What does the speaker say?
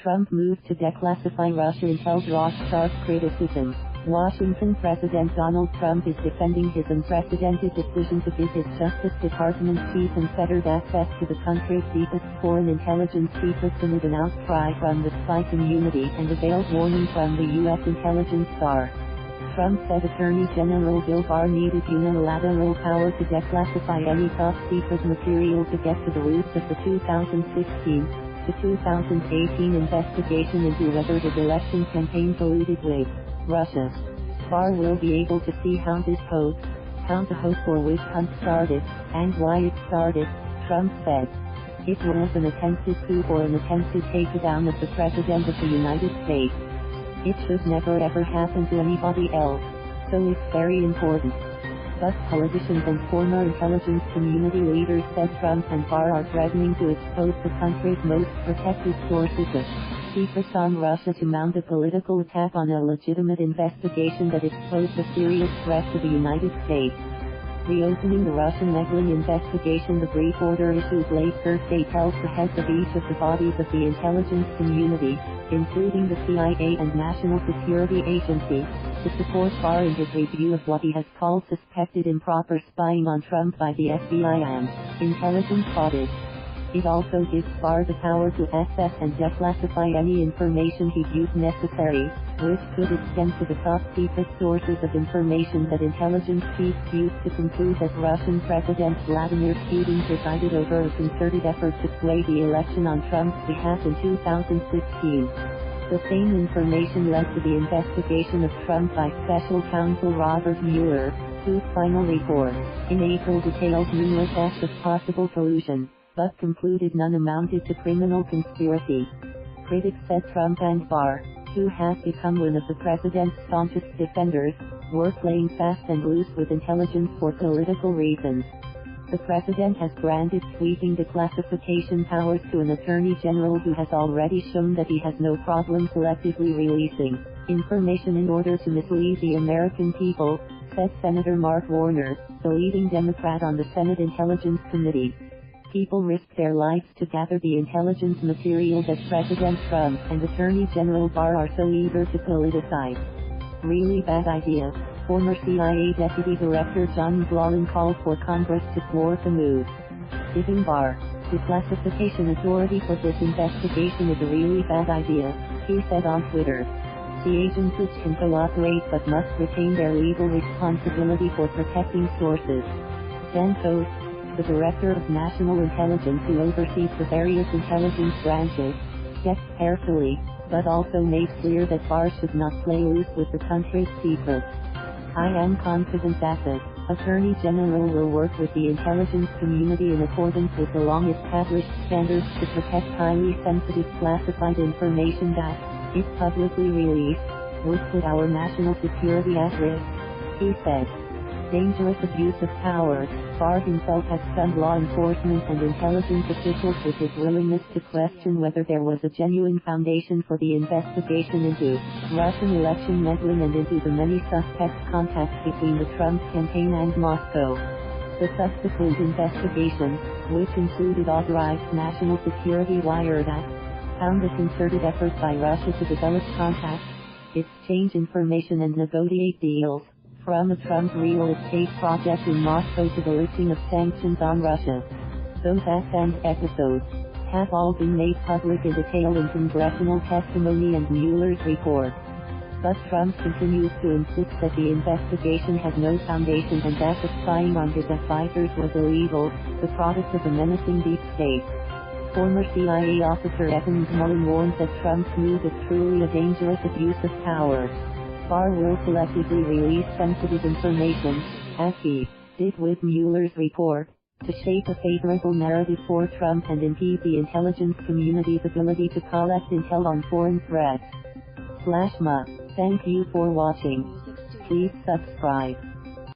Trump moved to declassify Russia intel draws sharp criticism. Washington President Donald Trump is defending his unprecedented decision to give his Justice Department chief unfettered access to the country's deepest foreign intelligence secrets amid an outcry from the spy community and a veiled warning from the U.S. intelligence czar. Trump said Attorney General Bill Barr needed unilateral power to declassify any top-secret material to get to the roots of the 2016 to 2018 investigation into whether his election campaign colluded with Russia. Barr will be able to see how this hoax, how the hoax or witch hunt started, and why it started, Trump said. It was an attempted coup or an attempted takedown of the President of the United States. It should never ever happen to anybody else, so it's very important. But politicians and former intelligence community leaders said Trump and Barr are threatening to expose the country's most protected sources of secrets on Russia to mount a political attack on a legitimate investigation that exposed a serious threat to the United States. Reopening the Russian meddling investigation, the brief order issued late Thursday tells the heads of each of the bodies of the intelligence community, including the CIA and National Security Agency, to support Barr in his review of what he has called suspected improper spying on Trump by the FBI and intelligence bodies. It also gives Barr the power to access and declassify any information he views necessary, which could extend to the top-secret sources of information that intelligence chiefs used to conclude that Russian President Vladimir Putin presided over a concerted effort to sway the election on Trump's behalf in 2016. The same information led to the investigation of Trump by Special Counsel Robert Mueller, whose final report, in April, detailed numerous acts of possible collusion, but concluded none amounted to criminal conspiracy. Critics said Trump and Barr, who has become one of the president's staunchest defenders, were playing fast and loose with intelligence for political reasons. The president has granted sweeping declassification powers to an attorney general who has already shown that he has no problem selectively releasing information in order to mislead the American people, said Senator Mark Warner, the leading Democrat on the Senate Intelligence Committee. People risk their lives to gather the intelligence material that President Trump and Attorney General Barr are so eager to politicize. Really bad idea. Former CIA Deputy Director John McMullin called for Congress to thwart the move. Giving Barr declassification authority for this investigation is a really bad idea, he said on Twitter. The agencies can cooperate but must retain their legal responsibility for protecting sources. Dan Coats, the Director of National Intelligence who oversees the various intelligence branches, checked carefully, but also made clear that Barr should not play loose with the country's secrets. I am confident that the Attorney General will work with the intelligence community in accordance with the long-established standards to protect highly sensitive classified information that, if publicly released, would put our national security at risk, he said. Dangerous abuse of power. Barr himself has stunned law enforcement and intelligence officials with his willingness to question whether there was a genuine foundation for the investigation into Russian election meddling and into the many suspect contacts between the Trump campaign and Moscow. The subsequent investigation, which included authorized national security wiretaps, found a concerted effort by Russia to develop contacts, exchange information and negotiate deals, from a Trump real estate project in Moscow to the lifting of sanctions on Russia. Those acts and episodes have all been made public in detail in congressional testimony and Mueller's report. But Trump continues to insist that the investigation has no foundation and that the spying on his advisors was illegal, the product of a menacing deep state. Former CIA officer Evan McMullin warns that Trump's move is truly a dangerous abuse of power. Barr will selectively release sensitive information, as he did with Mueller's report, to shape a favorable narrative for Trump and impede the intelligence community's ability to collect intel on foreign threats. /ma. Thank you for watching. Please subscribe.